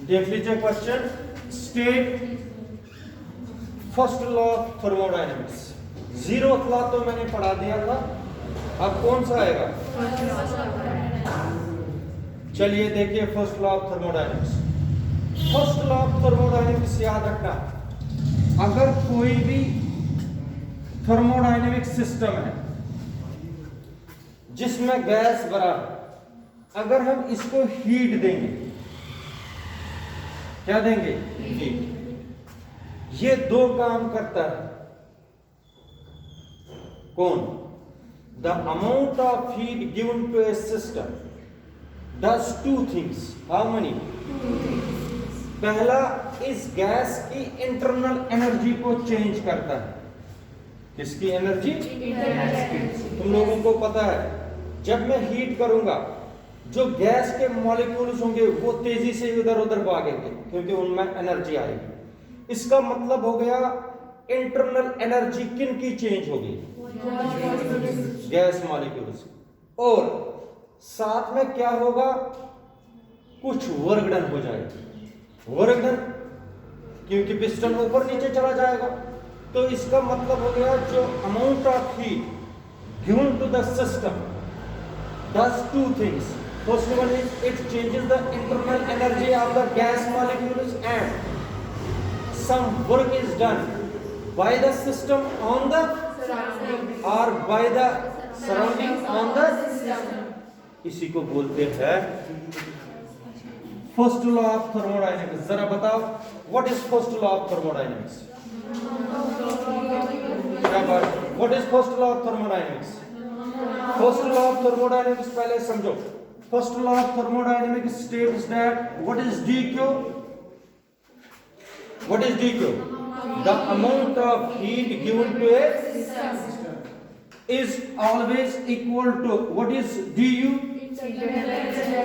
देख लीजिए question, state first law of thermodynamics. 0th law तो मैंने पढ़ा दिया था, अब कौन सा आएगा? चलिए देखिए first law of thermodynamics. First law of thermodynamics याद रखना, अगर कोई भी थर्मोडायनेमिक सिस्टम है जिसमें गैस भरा, अगर हम इसको हीट देंगे, क्या देंगे? हीट। ये दो काम करता है। कौन? The amount of heat given to a system does two things. How many? पहला, इस गैस की इंटरनल एनर्जी को चेंज करता है। किसकी एनर्जी? तुम लोगों को पता है, जब मैं हीट करूंगा, जो गैस के मॉलिक्यूल्स होंगे वो तेजी से इधर उधर भागेंगे क्योंकि उनमें एनर्जी आएगी। इसका मतलब हो गया इंटरनल एनर्जी किन की चेंज होगी? Gas molecules. और साथ में क्या होगा? कुछ वर्क डन हो जाएगी। वर्क डन क्योंकि पिस्टन ऊपर नीचे चला जाएगा। तो इसका मतलब हो गया जो amount of heat given to the system does two things. First one is it changes the internal energy of the gas molecules and some work is done by the system on the or by the surrounding on the system. इसी को बोलते हैं first law of thermodynamics. जरा बताओ what is first law of thermodynamics? What is first law of thermodynamics? First law of thermodynamics पहले समझो। First law of thermodynamics states that what is dq? What is dq? The amount of heat given to a system is always equal to what is du?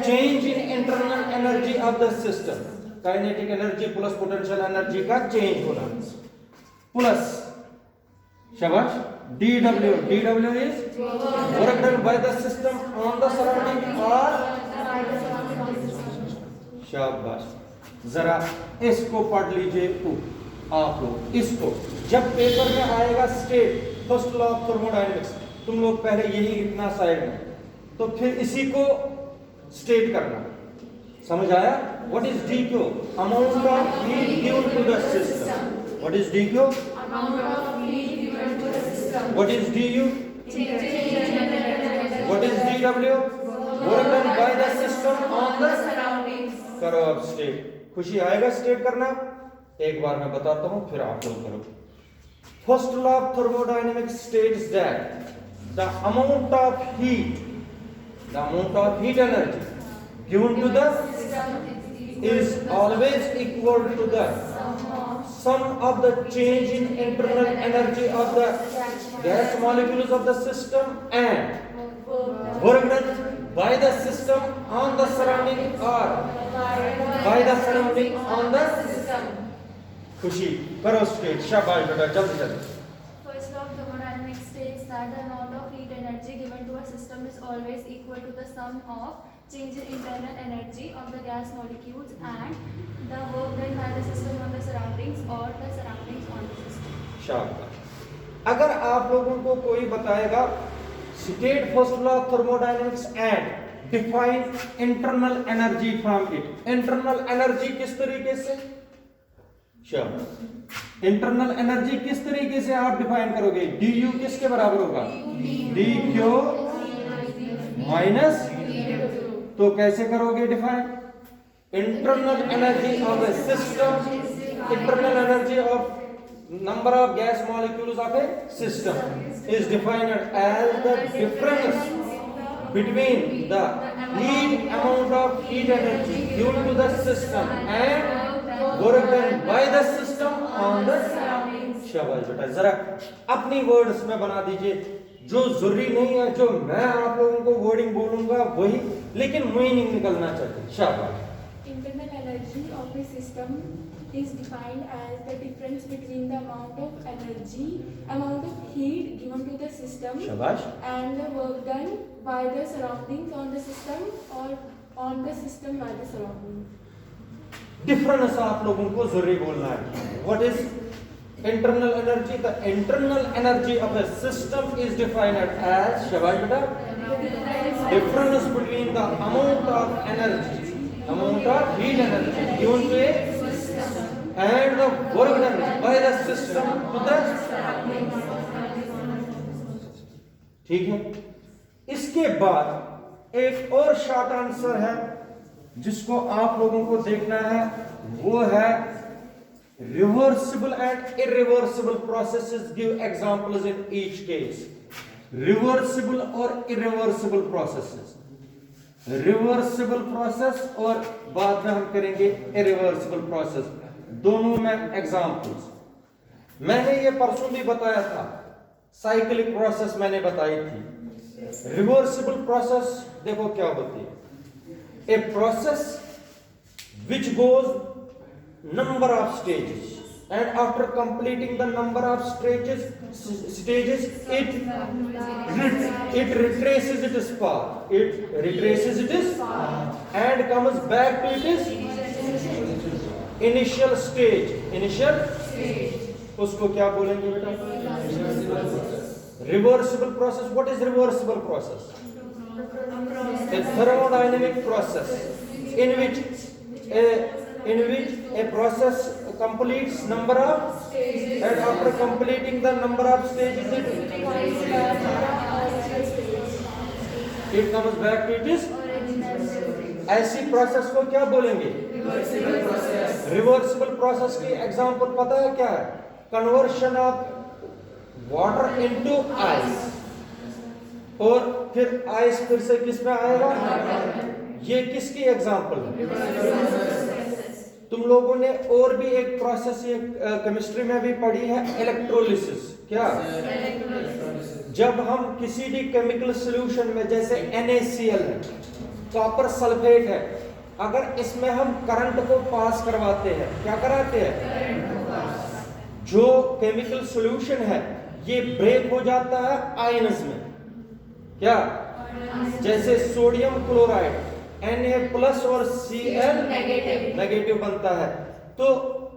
Change in internal energy of the system. Kinetic energy plus potential energy का change होना plus, शाबाश, dw is work done by the system on the surrounding or शाबाश। जरा इसको पढ़ लीजिए आप लोग। इसको जब पेपर में आएगा state first law of thermodynamics, तुम लोग पहले यही लिखना साइड में, तो फिर इसी को स्टेट करना। समझ आया? What is dq? Amount of heat given to the system. What is dq? What is du? What is dw? Work done by the system on the surroundings. करो अब स्टेट। खुशी आएगा स्टेट करना? एक बार मैं बताता हूं फिर आप लोग करो। First law of thermodynamics states that the amount of heat energy given to the system is always equal to the sum of the change in internal energy of the gas molecules of the system and work done by the system on the surrounding or by the surrounding on the system. खुशी करो state. शाबाश बेटा, जल्दी जल्दी। First law of thermodynamics states that the amount of heat energy given to a system is always equal to the sum of change in internal energy of the gas molecules and the work done by the system on the surroundings or the surroundings on the system. शाबाश। अगर आप लोगों को कोई बताएगा state first law of thermodynamics and define internal energy from it. Internal energy किस तरीके से? इंटरनल एनर्जी किस तरीके से आप डिफाइन करोगे? du किसके बराबर होगा? dq माइनस, तो कैसे करोगे define? Internal energy of A system, internal energy of number of gas molecules of a system is defined as the difference between the heat amount of heat energy given to the system and work done by the system on the surroundings. शाबाश बेटा, जरा अपनी words में बना दीजिए। जो जरूरी नहीं है जो मैं आप लोगों को वर्डिंग बोलूंगा वही, लेकिन मीनिंग निकलना चाहिए। शाबाश। Internal energy of a system is defined as the difference between the amount of heat given to the system शाबाश। and the work done by the surroundings on the system or on the system by the surroundings. Difference आप लोगों को जरूरी बोलना है। What is internal energy? The internal energy of a system is defined as, शाबाश बेटा, difference between the amount of energy, amount of heat energy given to a and the work done by the system to the, ठीक है। इसके बाद एक और short answer है जिसको आप लोगों को देखना है, वो है reversible and irreversible processes. Give examples in each case. Reversible or irreversible processes. Reversible process और बाद में हम करेंगे irreversible process, दोनों में examples। मैंने ये परसों भी बताया था, साइक्लिक प्रोसेस मैंने बताई थी। रिवर्सिबल प्रोसेस देखो क्या होती है, a process which goes number of stages and after completing the number of stages it retraces its path, and comes back to its initial stage। उसको क्या बोलेंगे बेटा? Reversible process. What is reversible process? A thermodynamic process in which a process completes number of stages, and after completing the number of stages it comes back to its, ऐसी process को क्या बोलेंगे? Reversible process की example पता है क्या है? Conversion of water into ice, और फिर आइस फिर से किस में आएगा? ये किसकी एग्जांपल है? तुम लोगों ने और भी एक प्रोसेस ये केमिस्ट्री में भी पढ़ी है, इलेक्ट्रोलिसिस। क्या? जब हम किसी भी केमिकल सॉल्यूशन में, जैसे NaCl है, कॉपर सल्फेट है, अगर इसमें हम करंट को पास करवाते हैं, क्या कराते हैं? जो केमिकल सॉल्यूशन है ये ब्रेक हो जाता है आयंस में। क्या? जैसे सोडियम क्लोराइड Na+ और Cl नेगेटिव बनता है, तो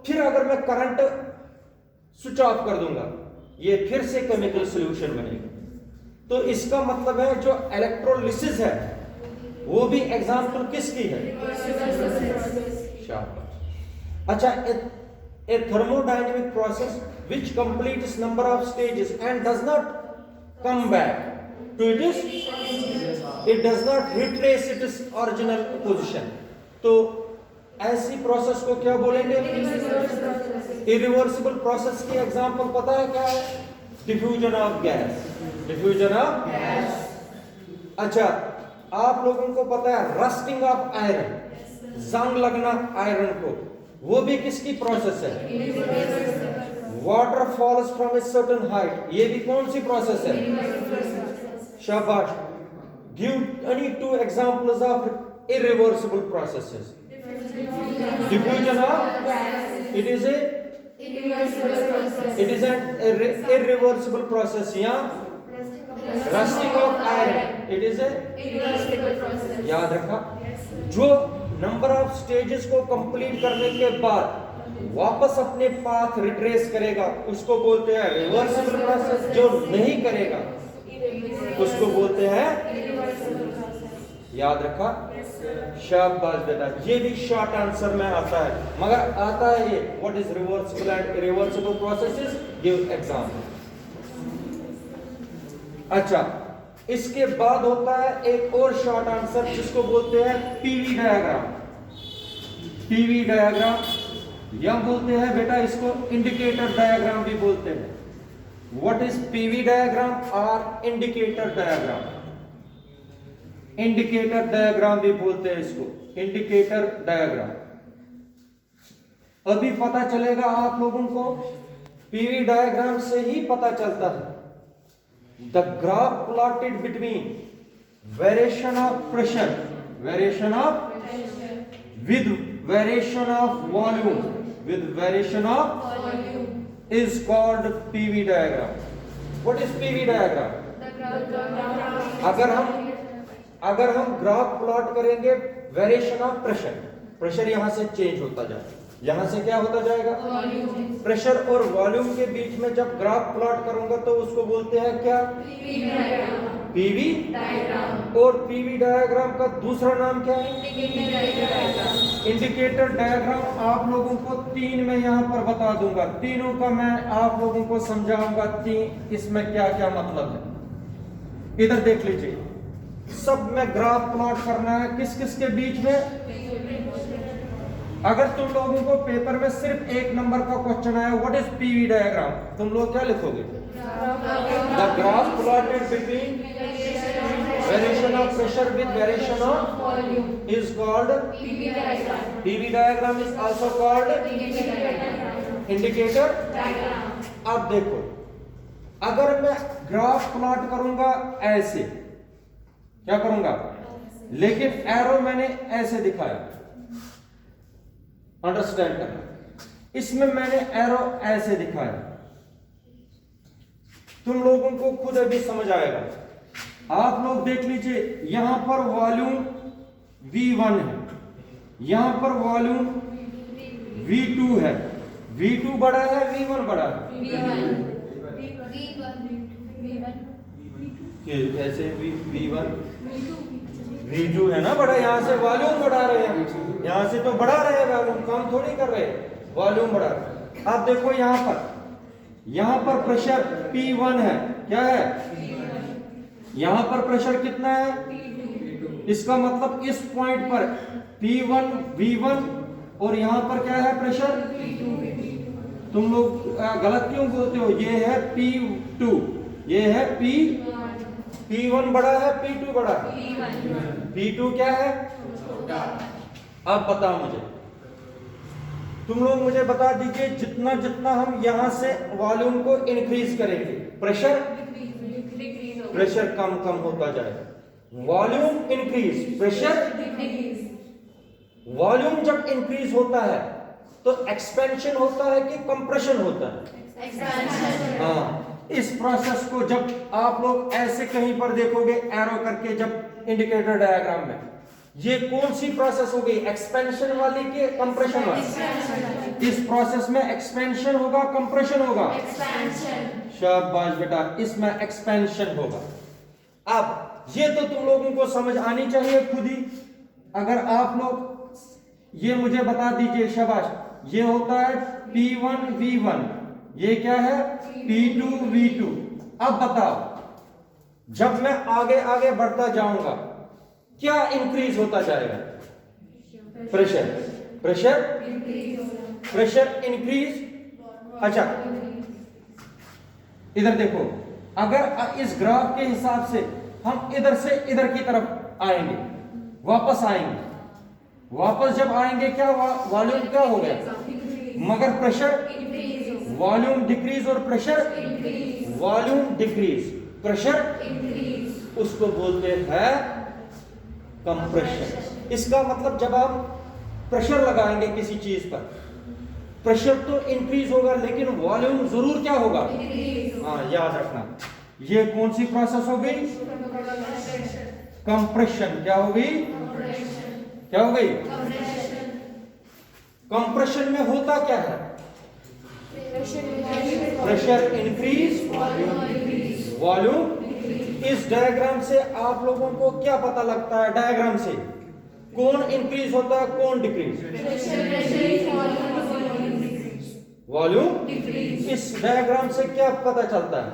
फिर अगर मैं करंट स्विच ऑफ कर दूंगा, ये फिर से केमिकल सॉल्यूशन बनेगा। तो इसका मतलब है जो इलेक्ट्रोलिसिस है वो भी एग्जांपल किसकी है? शाबाश। अच्छा, a thermodynamic process which completes number of stages and does not come back to it does not retrace its original position, तो ऐसी प्रोसेस को क्या बोलेंगे? इरिवर्सिबल प्रोसेस की एग्जांपल पता है क्या है? Diffusion of gas. Diffusion of gas. अच्छा, आप लोगों को पता है रस्टिंग ऑफ आयरन, जंग लगना आयरन को, वो भी किसकी प्रोसेस है? Water falls from a certain height, ये भी कौन सी प्रोसेस है? शाबाश। Give any two examples of irreversible processes. Diffusion of, it is an irreversible process, या rusting of iron, it is a, याद रखा। जो नंबर ऑफ स्टेजेस को कंप्लीट करने के बाद वापस अपने पाथ रिट्रेस करेगा उसको बोलते हैं रिवर्सिबल प्रोसेस। जो नहीं करेगा उसको बोलते हैं, याद रखा? शाबाश बेटा, ये भी शॉर्ट आंसर में आता है, मगर आता है ये what is reversible and irreversible processes, give example. अच्छा, इसके बाद होता है एक और शॉर्ट आंसर जिसको बोलते हैं पीवी डायग्राम। पीवी डायग्राम या बोलते हैं बेटा इसको इंडिकेटर डायग्राम भी बोलते हैं। व्हाट इज पीवी डायग्राम और इंडिकेटर डायग्राम? इंडिकेटर डायग्राम भी बोलते हैं इसको, इंडिकेटर डायग्राम। अभी पता चलेगा आप लोगों को, पीवी डायग्राम से ही पता चलता है। The graph plotted between variation of pressure, variation of with variation of volume, with variation of is called PV diagram. What is PV diagram? अगर हम ग्राफ प्लॉट करेंगे वेरिएशन ऑफ प्रेशर, प्रेशर यहां से change होता जाएगा। यहां से क्या होता जाएगा? प्रेशर और वॉल्यूम के बीच में जब ग्राफ प्लॉट करूंगा तो उसको बोलते हैं क्या? PV diagram. और पीवी डायग्राम का दूसरा नाम क्या है? Indicator diagram. आप लोगों को 3 में यहां पर बता दूंगा, तीनों का मैं आप लोगों को समझाऊंगा, इसमें क्या क्या मतलब है। इधर देख लीजिए, सब में ग्राफ प्लॉट करना है, किस किस के बीच में। अगर तुम लोगों को पेपर में सिर्फ 1 नंबर का क्वेश्चन आया, व्हाट इज पीवी डायग्राम, तुम लोग क्या लिखोगे? The graph plotted between variation of pressure with variation of volume is called PV diagram. PV diagram is also called indicator diagram. अब देखो, अगर मैं ग्राफ प्लॉट करूंगा ऐसे, क्या करूंगा, लेकिन एरो मैंने ऐसे दिखाया, अंडरस्टैंड करना। इसमें मैंने एरो ऐसे दिखाया, तुम लोगों को खुद अभी समझ आएगा। आप लोग देख लीजिए, यहां पर वॉल्यूम V1 है, यहां पर वॉल्यूम V2 है। V2 बड़ा है, V1 बड़ा है? कैसे V1 V2 है ना बड़ा, यहां से वॉल्यूम बढ़ा रहे हैं, यहां से तो बढ़ा रहे हैं वॉल्यूम, कम थोड़ी कर रहे हैं, वॉल्यूम बढ़ा रहे हैं। आप देखो यहां पर प्रेशर P1 है, क्या है? यहां पर प्रेशर कितना है? इसका मतलब इस पॉइंट पर P1 V1 और यहां पर क्या है प्रेशर? तुम लोग गलत क्यों बोलते हो? ये है P2, ये है P1 बड़ा है, P2 बड़ा है? P2 क्या है? अब बताओ मुझे, तुम लोग मुझे बता दीजिए, जितना जितना हम यहां से वॉल्यूम को इंक्रीज करेंगे, प्रेशर कम कम होता जाएगा। Volume increase, pressure. वॉल्यूम जब इंक्रीज होता है तो एक्सपेंशन होता है कि कंप्रेशन होता है? एक्सपेंशन। हाँ, इस प्रोसेस को जब आप लोग ऐसे कहीं पर देखोगे एरो करके, जब इंडिकेटर डायग्राम में, ये कौन सी प्रोसेस होगी? एक्सपेंशन वाली के कंप्रेशन वाली? इस प्रोसेस में एक्सपेंशन होगा, कंप्रेशन होगा? एक्सपेंशन। शाबाश बेटा, इसमें एक्सपेंशन होगा। अब ये तो तुम लोगों को समझ आनी चाहिए खुद ही। अगर आप लोग ये मुझे बता दीजिए, शाबाश, ये होता है P1 V1, ये क्या है? P2 V2। अब बताओ, जब मैं आगे आगे बढ़ता जाऊंगा क्या इंक्रीज होता जाएगा? Pressure increase. अच्छा, इधर देखो, अगर इस ग्राफ के हिसाब से हम इधर से इधर की तरफ आएंगे, वापस आएंगे, वापस जब आएंगे क्या वॉल्यूम क्या हो गया? मगर प्रेशर, वॉल्यूम डिक्रीज और प्रेशर, वॉल्यूम डिक्रीज, प्रेशर, उसको बोलते हैं कंप्रेशन। इसका मतलब जब आप प्रेशर लगाएंगे किसी चीज पर, प्रेशर तो इंक्रीज होगा लेकिन वॉल्यूम जरूर क्या होगा? हाँ, याद रखना, ये कौन सी प्रोसेस हो गई? कंप्रेशन। क्या हो गई? क्या हो गई? कंप्रेशन में होता क्या है? Pressure increase, volume. इस डायग्राम से आप लोगों को क्या पता लगता है? डायग्राम से कौन इंक्रीज होता है, कौन डिक्रीज? वॉल्यूम। इस डायग्राम से क्या पता चलता है?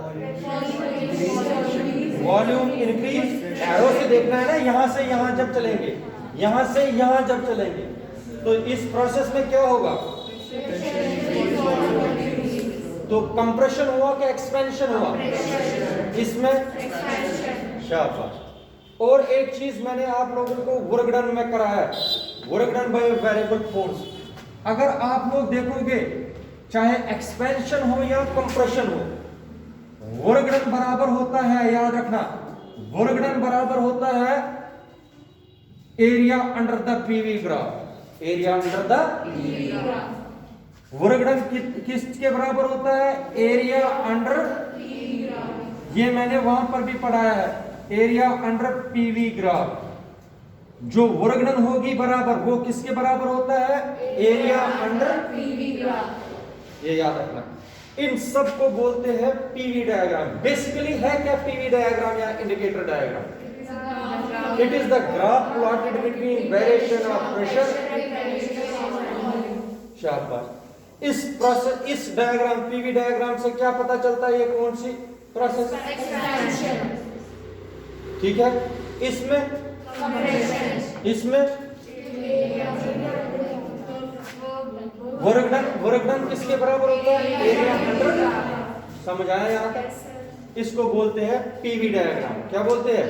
Volume increase. एरो से देखना है ना, यहां से यहां जब चलेंगे, यहां से यहां जब चलेंगे, तो इस प्रोसेस में क्या होगा? तो कंप्रेशन हुआ कि एक्सपेंशन हुआ? इसमें शाबाश। और एक चीज मैंने आप लोगों को वर्क डन में कराया है, work done by variable force. अगर आप लोग देखोगे, चाहे एक्सपेंशन हो या कंप्रेशन हो, वर्क डन बराबर होता है, याद रखना, वर्क डन बराबर होता है area under the PV graph. Area under the PV graph. Work done किसके बराबर होता है? Area under PV graph. ये मैंने वहां पर भी पढ़ाया है, एरिया अंडर पीवी ग्राफ। जो वर्क डन होगी बराबर वो किसके बराबर होता है? Area under PV graph. ये याद रखना। इन सब को बोलते हैं पीवी डायग्राम। बेसिकली है क्या पीवी डायग्राम या indicator diagram? It is the graph plotted between variation of pressure. शाबाश। इस प्रोसेस, इस डायग्राम पीवी डायग्राम से क्या पता चलता है ये कौन सी प्रोसेस? एक्सपेंशन, ठीक है। इसमें इसमें वर्क डन किसके बराबर होता है? Area under. समझ आया यार? इसको बोलते हैं पीवी डायग्राम। क्या बोलते हैं?